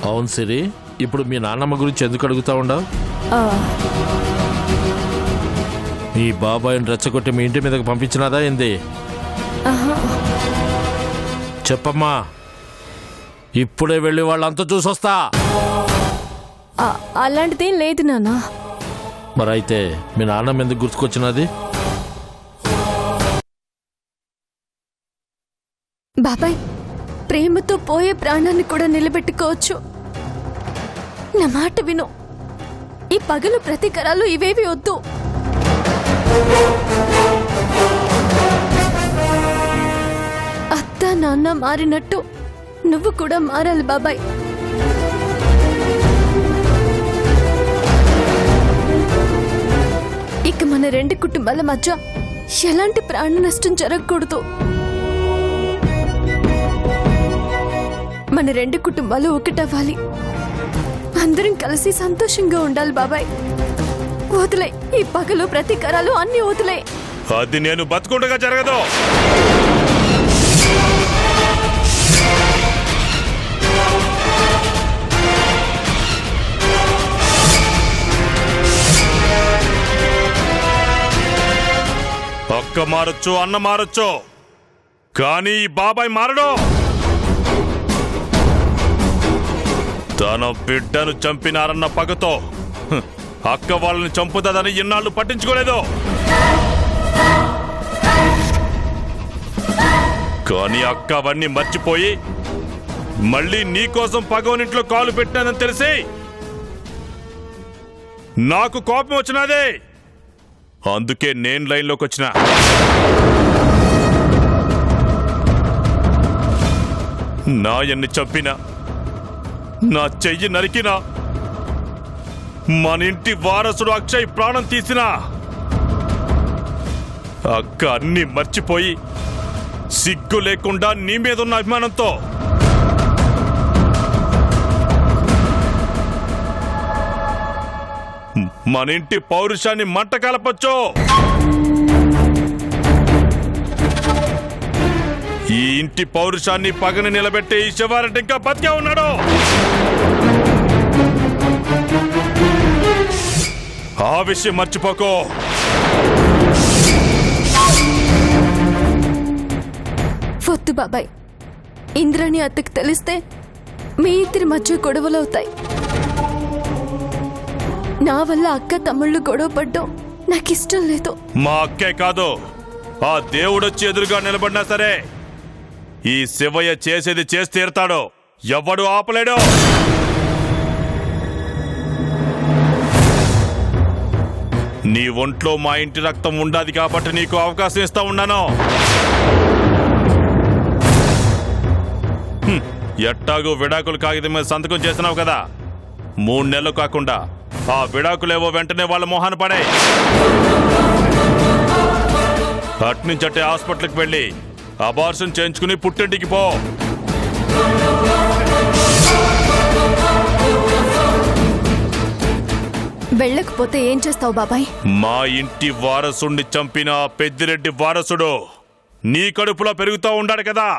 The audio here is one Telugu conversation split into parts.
అవును సిరి, ఇప్పుడు మీ నాన్నమ్మ గురించి ఎందుకు అడుగుతా ఉండవు? మీ బాబాయిని రెచ్చగొట్టి మీ ఇంటి మీదకి పంపించినదా ఏంది? చెప్పమ్మా, ఇప్పుడే వెళ్ళి వాళ్ళంతా చూసొస్తా. అలాంటిదేం లేదు నాన్న. మరైతే మీ నాన్నమ్మ ఎందుకు గుర్తుకొచ్చినది? బాబాయ్, ప్రేమతో పోయే ప్రాణాన్ని కూడా నిలబెట్టుకోవచ్చు. నా మాట విను. ఈ పగలు ప్రతీకారాలు ఇవేవి వద్దు. అత్త నాన్న మారినట్టు నువ్వు కూడా మారాలి బాబాయ్. ఇక మన రెండు కుటుంబాల మధ్య ఎలాంటి ప్రాణ నష్టం జరగకూడదు. మన రెండు కుటుంబాలు ఒకటవ్వాలి. అందరం కలిసి సంతోషంగా ఉండాలి బాబాయ్. వదిలే ఈ పగలు ప్రతీకారాలు అన్ని వదిలే. అది నేను బతుకుండగా జరగదు. అక్క మారొచ్చు, అన్న మారొచ్చు, కానీ ఈ బాబాయ్ మారడు. తన బిడ్డను చంపినారన్న పగతో అక్క వాళ్ళని చంపుతుందని ఇన్నాళ్ళు పట్టించుకోలేదు. కానీ అక్క అవన్నీ మర్చిపోయి మళ్ళీ నీకోసం పగవనింట్లో కాలు పెట్టానని తెలిసి నాకు కోపం వచ్చినదే. అందుకే నేను లైన్లోకి వచ్చిన. నాయన్ని చంపినా, నా చెయ్యి నరికినా, మన ఇంటి వారసుడు అక్షయ్ ప్రాణం తీసినా అక్క అన్ని మర్చిపోయి సిగ్గు లేకుండా నీ మీదున్న అభిమానంతో మన ఇంటి పౌరుషాన్ని మంట కలపొచ్చు. ఈ ఇంటి పౌరుషాన్ని పగని నిలబెట్టే ఈ శివారెడ్డి ఇంకా బతికే ఉన్నాడు. ఆ విషయం మర్చిపోకో. వద్దు బాబాయ్. ఇంద్రాణి అత్తకు తెలిస్తే మీ ఇద్దరి మధ్య గొడవలవుతాయి. నా వల్ల అక్క తమ్ముళ్ళు గొడవ పడ్డం నాకిష్టం లేదు. మా అక్కే కాదు, ఆ దేవుడొచ్చి ఎదురుగా నిలబడినా సరే ఈ శివయ్య చేసేది చేసి తీరుతాడు. ఎవడు ఆపలేడు. నీ ఒంట్లో మా ఇంటి రక్తం ఉండాది కాబట్టి నీకు అవకాశం ఇస్తా ఉన్నాను. ఎట్టాగూ విడాకులు కాగితం మీద సంతకం చేసినావు కదా, 3 నెలలు కాకుండా ఆ విడాకులేవో వెంటనే వాళ్ళ మొహాన పడే. అట్నుంచట్టే హాస్పిటల్కి వెళ్ళి అబార్షన్ చేయించుకుని పుట్టింటికి పో. వెళ్ళకపోతే ఏం చేస్తావు బాబాయ్? మా ఇంటి వారసుణ్ణి చంపిన పెద్దిరెడ్డి వారసుడు నీ కడుపులో పెరుగుతూ ఉండాడు కదా,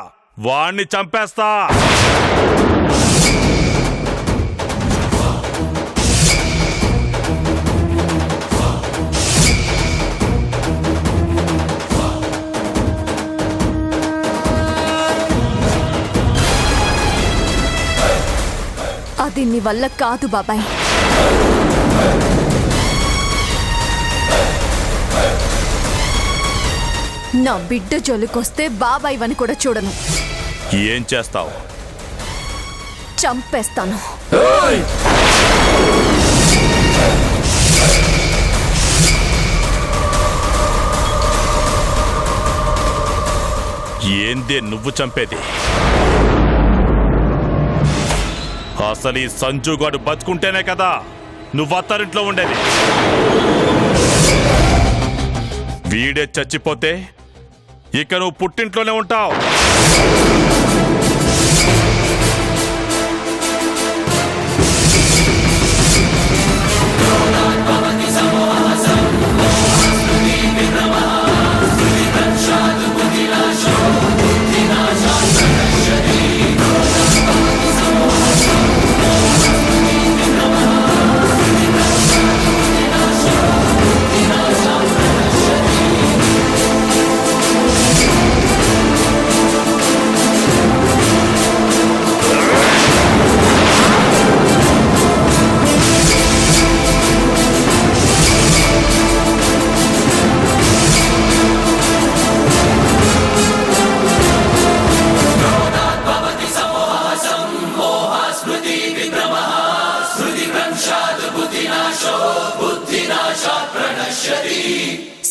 వాణ్ణి చంపేస్తా. అది నీ వల్ల కాదు బాబాయ్. నా బిడ్డ జోలికొస్తే బాబాయ్ వని కూడా చూడను. ఏం చేస్తావు? చంపేస్తాను. ఏందే నువ్వు చంపేది? అసలు ఈ సంజుగాడు బతుకుంటేనే కదా నువ్వు అత్తారింట్లో ఉండేది. వీడే చచ్చిపోతే ఇక నువ్వు పుట్టింట్లోనే ఉంటావు.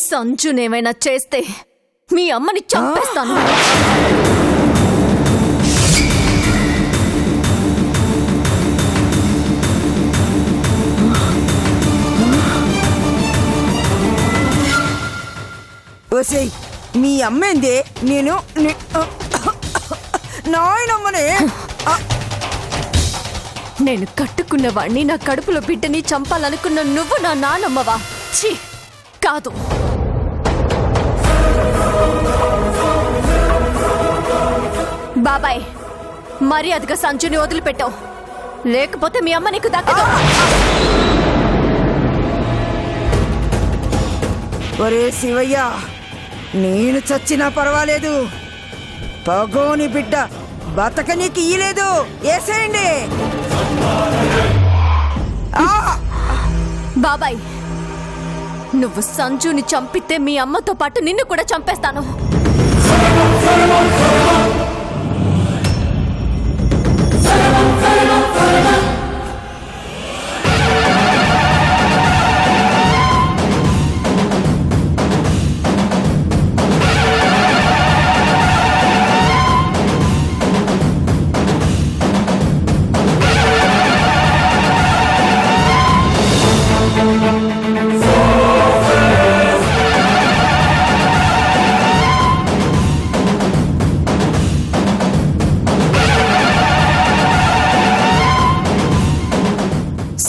సంజునేమైనా చేస్తే మీ అమ్మని చంపేస్తాను. ఓసేయ్, మీ అమ్మేందే? నేను నాయనమ్మనే. నేను కట్టుకున్న వాణ్ణి, నా కడుపులో బిడ్డని చంపాలనుకున్న నువ్వు నా నానమ్మవా? ఛీ, కాదు. బాబాయ్, మర్యాదగా సంజుని వదిలిపెట్టావు, లేకపోతే మీ అమ్మ నీకు దక్కదు. ఒరే శివయ్య, నేను చచ్చినా పర్వాలేదు, పగోని బిడ్డ బతకనీకి ఇయ్యలేదు. ఏసేయండి. బాబాయ్, నువ్వు సంజుని చంపితే మీ అమ్మతో పాటు నిన్ను కూడా చంపేస్తాను.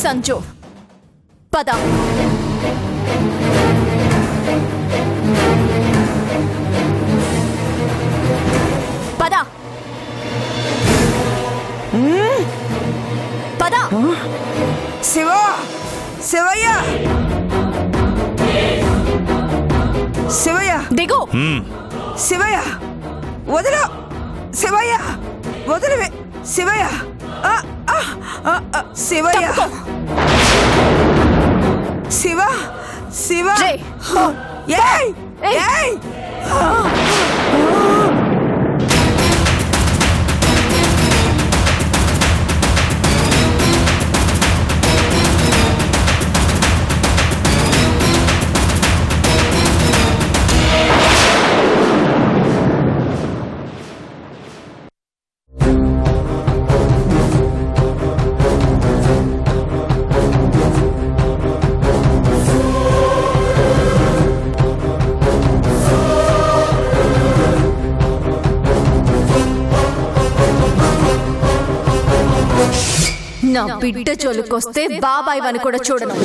సంజు, పద. పద పద. శివ, శివయ్య, శివయ్య దిగు. శివయ్య వదిలు. శివయ్య వదిలివే. శివయ్య, శివయ్య, శివ, శివ. ఏయ్, ఏయ్. నా బిడ్డ జోలికొస్తే బాబాయ్ వని కూడా చూడను.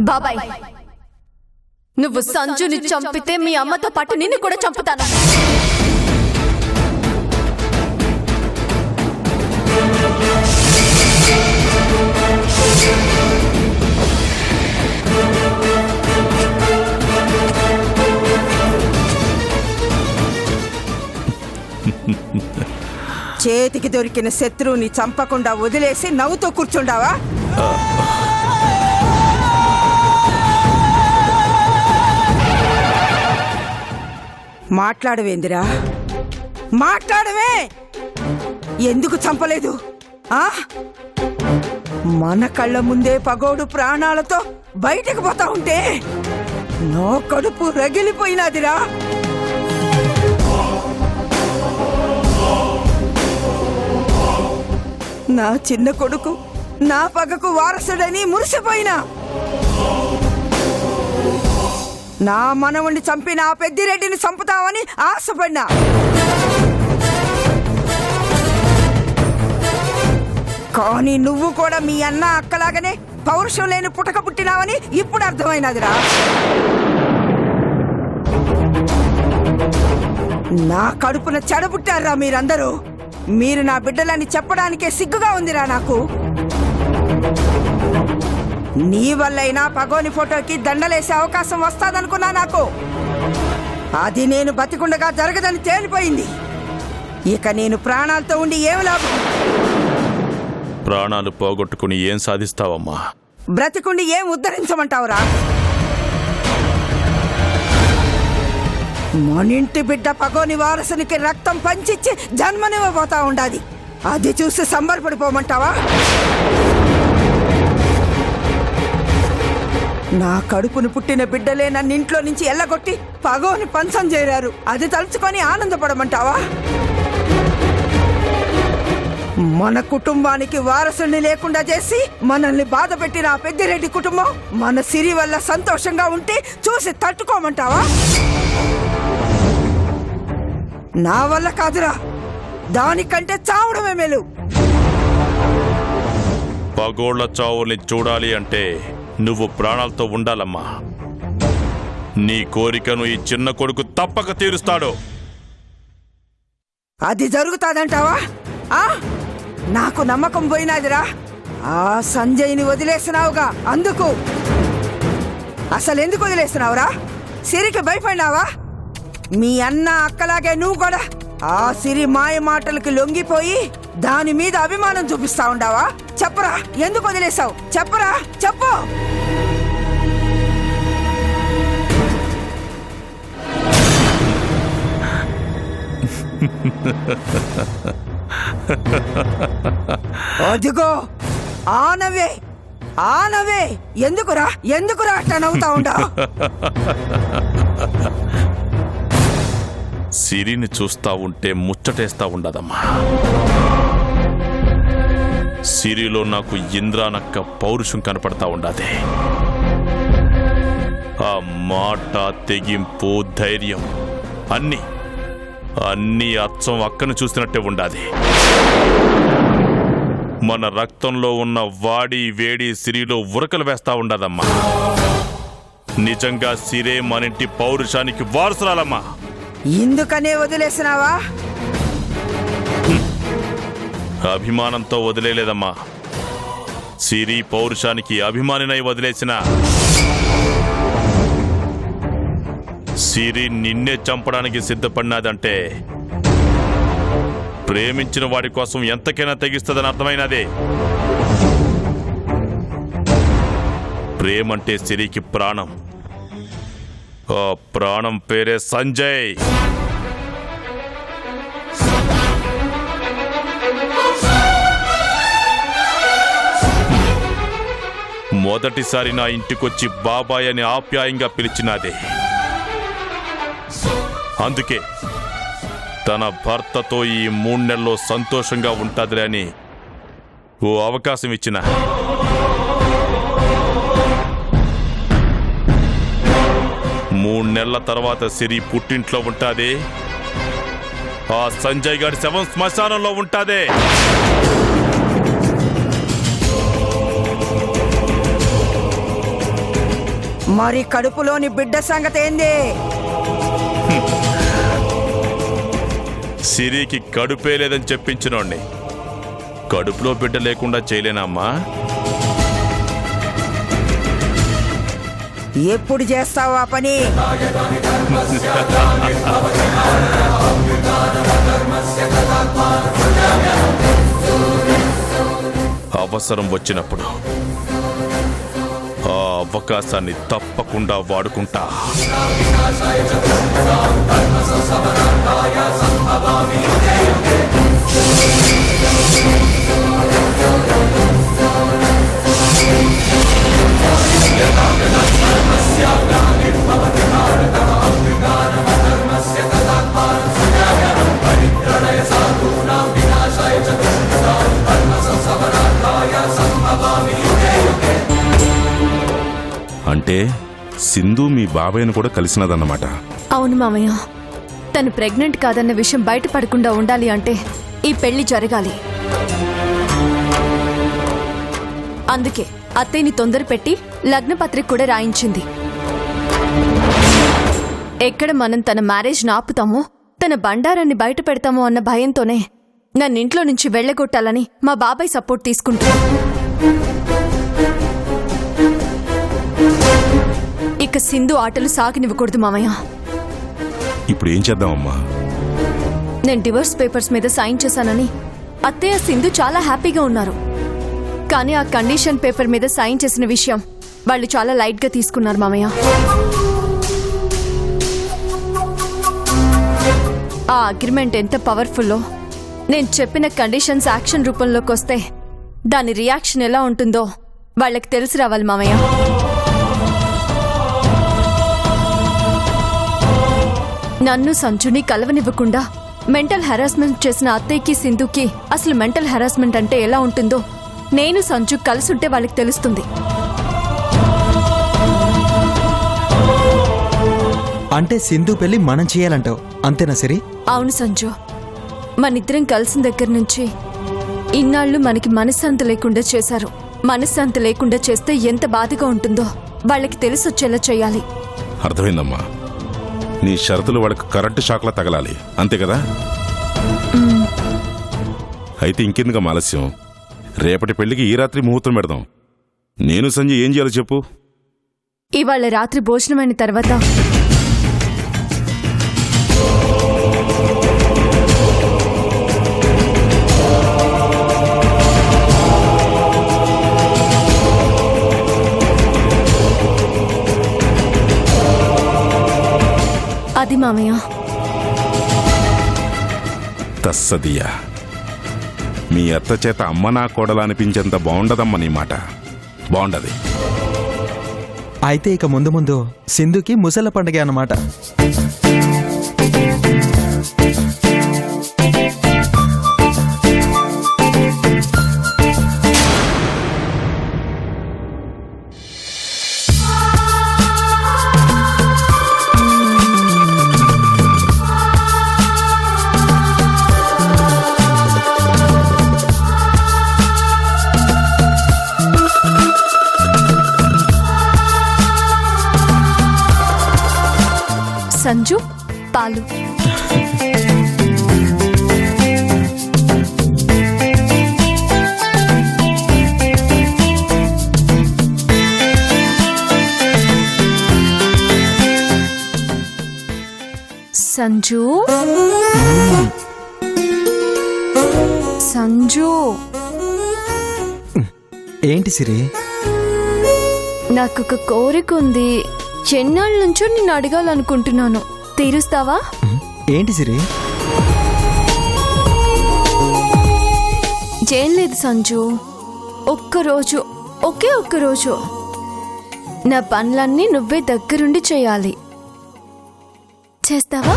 బాబాయ్, నువ్వు సంజుని చంపితే మీ అమ్మతో పాటు నిన్ను కూడా చంపుతాను. చేతికి దొరికిన శత్రువుని చంపకుండా వదిలేసి నవ్వుతో కూర్చుండావా? మాట్లాడవేందిరా, మాట్లాడవే. ఎందుకు చంపలేదు? మన కళ్ళ ముందే పగోడు ప్రాణాలతో బయటకు పోతా ఉంటే నా కడుపు రగిలిపోయినదిరా. నా చిన్న కొడుకు నా పగకు వారసుడని మురిసిపోయినా, నా మనవణ్ణి చంపిన ఆ పెద్దిరెడ్డిని చంపుతామని ఆశపడినా, కానీ నువ్వు కూడా మీ అన్న అక్కలాగానే పౌరుషం లేని పుటక పుట్టినావని ఇప్పుడు అర్థమైనదిరా. నా కడుపున చెడబుట్టారా మీరందరూ. మీరు నా బిడ్డలని చెప్పడానికే సిగ్గుగా ఉందిరా నాకు. నీ వల్లైనా పగోని ఫోటోకి దండలేసే అవకాశం వస్తాదనుకున్నా నాకు. అది నేను బతికుండగా జరగదని తేలిపోయింది. ఇక నేను ప్రాణాలతో ఉండి ఏం లాభం? ప్రాణాలు పోగొట్టుకుని ఏం సాధిస్తావమ్మా? బ్రతికుండి ఏం ఉద్ధరించమంటావురా? మనింటి బిడ్డ పగోని వారసునికి రక్తం పంచిచ్చి జన్మనివ్వబోతా ఉండాది. అది చూసి సంబరపడిపోమంటావా? నా కడుపును పుట్టిన బిడ్డలే నన్ను ఇంట్లో నుంచి ఎల్లగొట్టి పగోని పంచం చేరారు. అది తలుచుకొని ఆనందపడమంటావా? మన కుటుంబానికి వారసుని లేకుండా చేసి మనల్ని బాధ పెట్టిన ఆ పెద్దిరెడ్డి కుటుంబం మన సిరి వల్ల సంతోషంగా ఉంటే చూసి తట్టుకోమంటావా? నా వల్ల కాదురా, దానికంటే చావడమే మేలు. పగోళ్ల చావుల్ని చూడాలి అంటే నువ్వు ప్రాణాలతో ఉండాలమ్మా. నీ కోరికను ఈ చిన్న కొడుకు తప్పక తీరుస్తాడు. అది జరుగుతాదంటావా? నాకు నమ్మకం పోయినాదిరా. ఆ సంజయ్ని వదిలేసినావుగా, అందుకు. అసలు ఎందుకు వదిలేసినావురా? సిరికి భయపడినావా? మీ అన్న అక్కలాగే నువ్వు కూడా ఆ సిరి మాయ మాటలకి లొంగిపోయి దాని మీద అభిమానం చూపిస్తా ఉండావా? చెప్పరా, ఎందుకు వదిలేసావు? చెప్పరా, చెప్పు. అదిగో ఆనవే ఆనవే. ఎందుకురా ఎందుకురా అట్లా నవ్వుతా ఉండా? సిరిని చూస్తా ఉంటే ముచ్చటేస్తా ఉండదమ్మా. సిరిలో నాకు ఇంద్రానక్క పౌరుషం కనపడతా ఉండాది. ఆ మాట, తెగింపు, ధైర్యం అన్నీ అచ్చం అక్కను చూసినట్టే ఉండాది. మన రక్తంలో ఉన్న వాడి వేడి సిరిలో ఉరకలు వేస్తా ఉండదమ్మా. నిజంగా సిరే మనింటి పౌరుషానికి వారసురాలమ్మా. ఇందుకనే వదిలేసినావా? అభిమానంతో వదిలేలేదమ్మా. సిరి పౌరుషానికి అభిమానినై వదిలేసిన సిరి నిన్నే చంపడానికి సిద్ధపడినదంటే ప్రేమించిన వాడి కోసం ఎంతకైనా తెగిస్తుందని అర్థమైనదే. ప్రేమంటే సిరికి ప్రాణం. ఆ ప్రాణం పేరే సంజయ్. మొదటిసారి నా ఇంటికొచ్చి బాబాయ్ అని ఆప్యాయంగా పిలిచినదే. అందుకే తన భర్తతో ఈ 3 నెలల్లో సంతోషంగా ఉంటుందిలే అని ఓ అవకాశం ఇచ్చిన. మూడు నెలల తర్వాత సిరి పుట్టింట్లో ఉంటాదే. ఆ సంజయ్ గారి శవం శ్మశానంలో ఉంటాదే. మరి కడుపులోని బిడ్డ సంగతి ఏంది? సిరికి కడుపే లేదని చెప్పించినోడ్ని కడుపులో బిడ్డ లేకుండా చేయలేనమ్మా. ఎప్పుడు చేస్తావు ఆ పని? అవసరం వచ్చినప్పుడు ఆ అవకాశాన్ని తప్పకుండా వాడుకుంటా. అంటే సింధు మీ బాబాయ్ను కూడా కలిసినదన్నమాట. అవును మామయ్య. తను ప్రెగ్నెంట్ కాదన్న విషయం బయటపడకుండా ఉండాలి అంటే ఈ పెళ్లి జరగాలి. అందుకే అత్తయ్యని తొందర పెట్టి లగ్నపత్రిక కూడా రాయించింది. ఎక్కడ మనం తన మ్యారేజ్ ఆపుతామో, తన బండారాన్ని బయట పెడతామో అన్న భయంతోనే నన్నింట్లో నుంచి వెళ్ళగొట్టాలని మా బాబాయ్ సపోర్ట్ తీసుకుంటాను. సింధు ఆటలు సాగనివ్వకూడదు మామయ్య. ఇప్పుడు ఏం చేద్దామమ్మా? నేను డివోర్స్ పేపర్స్ మీద సైన్ చేశానని అత్తయ్య సింధు చాలా హ్యాపీగా ఉన్నారు. కానీ ఆ కండిషన్ పేపర్ మీద సైన్ చేసిన విషయం వాళ్ళు చాలా లైట్ గా తీసుకున్నారు మామయ్య. ఆ అగ్రిమెంట్ ఎంత పవర్ఫుల్లో, నేను చెప్పిన కండిషన్స్ యాక్షన్ రూపంలోకి వస్తే దాని రియాక్షన్ ఎలా ఉంటుందో వాళ్ళకి తెలిసి రావాలి మామయ్య. నన్ను సంజుని కలవనివ్వకుండా మెంటల్ హెరాస్మెంట్ చేసిన అత్తయ్యకి సింధుకి అసలు మెంటల్ హెరాస్మెంట్ అంటే ఎలా ఉంటుందో నేను సంజు కలిసుంటే వాళ్ళకి తెలుస్తుంది. అంటే సింధు పెళ్లి మనం చేయాలంటావు అంతేనా సరే? అవును సంజు, మనిద్దరం కలిసిన దగ్గర నుంచి ఇన్నాళ్ళు మనకి మనశ్శాంతి లేకుండా చేశారు. మనశ్శాంతి లేకుండా చేస్తే ఎంత బాధగా ఉంటుందో వాళ్ళకి తెలిసొచ్చేలా చేయాలి. అర్థమైందమ్మా. నీ షరతులు వాళ్ళకి కరెంటు షాక్లా తగలాలి, అంతే కదా? అయితే ఇంకెందుకు ఆలస్యం? రేపటి పెళ్లికి ఈ రాత్రి ముహూర్తం పెడదాం. నేను సంజయ్ ఏం చేయాలో చెప్పు. ఇవాళ రాత్రి భోజనమైన తర్వాత అది మామయ్య. తస్సదియా, మీ అత్త చేత అమ్మ నా కోడలా అనిపించేంత బాగుండదమ్మ నీ మాట. బాగుండది. అయితే ఇక ముందు ముందు సింధుకి ముసల పండగ అన్నమాట. సంజు, పాలు. సంజు, సంజు, ఏంటి సిరి? నాకొక కోరిక ఉంది. ఎన్నాళ్ళ నుంచో నిన్ను అడగాలనుకుంటున్నాను. తీరుస్తావా? ఏంటి సిరి? ఏం లేదు సంజు, ఒక్కరోజు, ఒకే ఒక్కరోజు నా పనులన్నీ నువ్వే దగ్గరుండి చేయాలి. చేస్తావా?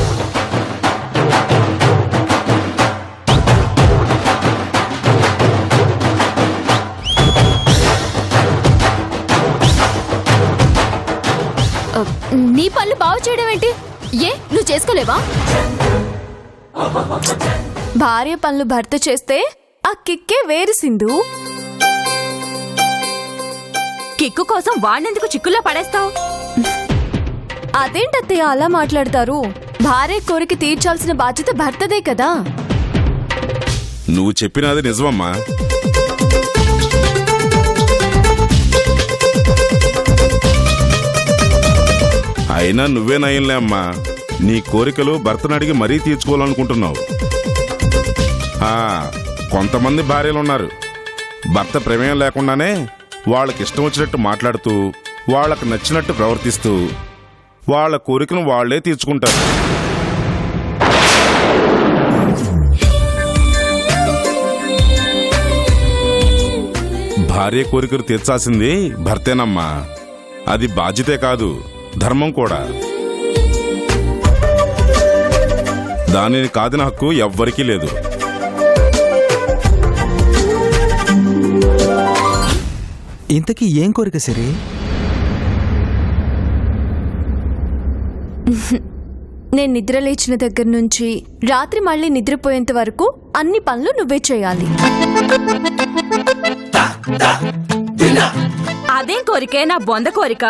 నీ పనులు బాగు చేయడం ఏంటి? ఏ నువ్వు చేసుకోలేవా? భార్య పనులు భర్త చేస్తే ఆ కిక్కే వేరు సింధు. కిక్కు కోసం వాణ్ణెందుకు చిక్కుల్లో పడేస్తావు? అదేంటత్తయ్య అలా మాట్లాడతారు? భార్య కోరిక తీర్చాల్సిన బాధ్యత భర్తదే కదా. నువ్వు చెప్పినది నిజమమ్మా. అయినా నువ్వే నయంలే అమ్మా. నీ కోరికలు భర్తను అడిగి మరీ తీర్చుకోవాలనుకుంటున్నావు. కొంతమంది భార్యలున్నారు, భర్త ప్రమేయం లేకుండానే వాళ్ళకి ఇష్టం వచ్చినట్టు మాట్లాడుతూ, వాళ్ళకు నచ్చినట్టు ప్రవర్తిస్తూ వాళ్ళ కోరికను వాళ్లే తీర్చుకుంటారు. భార్య కోరికలు తీర్చాల్సింది భర్తేనమ్మా. అది బాధ్యతే కాదు, ధర్మం కూడా. దానిని కాదిన హక్కు ఎవ్వరికీ లేదు. ఇంతకీ ఏం కోరిక సిరి? నేను నిద్ర లేచిన దగ్గర నుంచి రాత్రి మళ్ళీ నిద్రపోయేంత వరకు అన్ని పనులు నువ్వే చేయాలి. అదేం కోరికే నా బొంద కోరిక?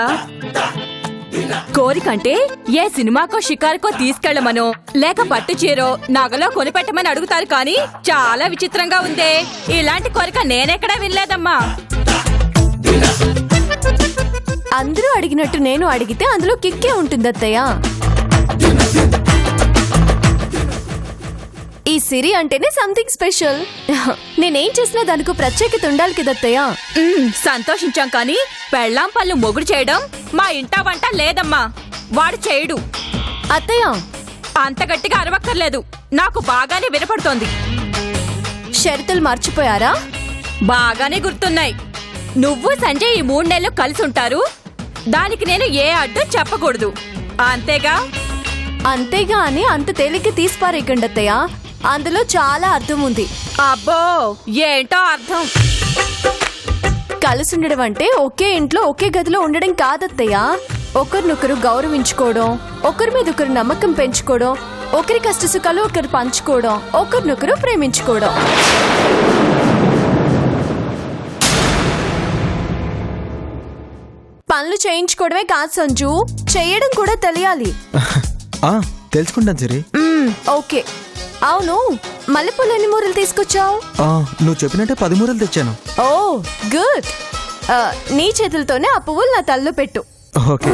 కోరికంటే ఏ సినిమాకో షికారుకో తీసుకెళ్లమనో లేక పట్టు చీరో నగలో కొనిపెట్టమని అడుగుతారు. కానీ చాలా విచిత్రంగా ఉందే. ఇలాంటి కోరిక నేనెక్కడా వినలేదమ్మా. అందరూ అడిగినట్టు నేను అడిగితే అందులో కిక్కే ఉంటుంది అత్తయ్య. ఈ సిరి అంటేనే సంథింగ్ స్పెషల్. నేనేం చేసినా దానికి ప్రత్యేకత ఉండాలి కదా అత్తయ్య. సంతోషించాం కానీ పెళ్ళాం పళ్ళు మొగుడు చేయడం మా ఇంటా వంట లేదమ్మా. వాడు చేయడు. అత్తయ్య, అంత గట్టిగా అరవక్కర్లేదు, నాకు బాగానే వినపడుతోంది. షరతులు మర్చిపోయారా? బాగానే గుర్తున్నాయి. నువ్వు సంజయ్ ఈ 3 నెలలు కలిసి ఉంటారు, దానికి నేను ఏ అడ్డు చెప్పకూడదు, అంతేగా? అంతేగా అని అంత తేలిక తీసిపారేయకండి అత్తయ్య. అందులో చాలా అర్థం ఉంది. అబ్బో, ఏంటో అర్థం. కలిసి ఉండడం అంటే ఒకే ఇంట్లో ఒకే గదిలో ఉండడం కాదత్తయ్య. ఒకరినొకరు గౌరవించుకోవడం, ఒకరి మీద ఒకరు నమ్మకం పెంచుకోవడం, ఒకరి కష్ట సుఖాలు ఒకరు పంచుకోవడం, ఒకరినొకరు ప్రేమించుకోవడం. పనులు చేయించుకోవడమే కాదు సంజు, చేయడం కూడా తెలియాలి. తెలుసుకుంటాను సిరి. ఓకే. అవును, మల్లెపూలు ఎన్ని మూరలు తీసుకొచ్చావు? నువ్వు చెప్పినట్టే 10 మూరలు తెచ్చాను. ఓ గుడ్. నీ చేతులతోనే ఆ పువ్వులు నా తల్లో పెట్టు. ఓకే.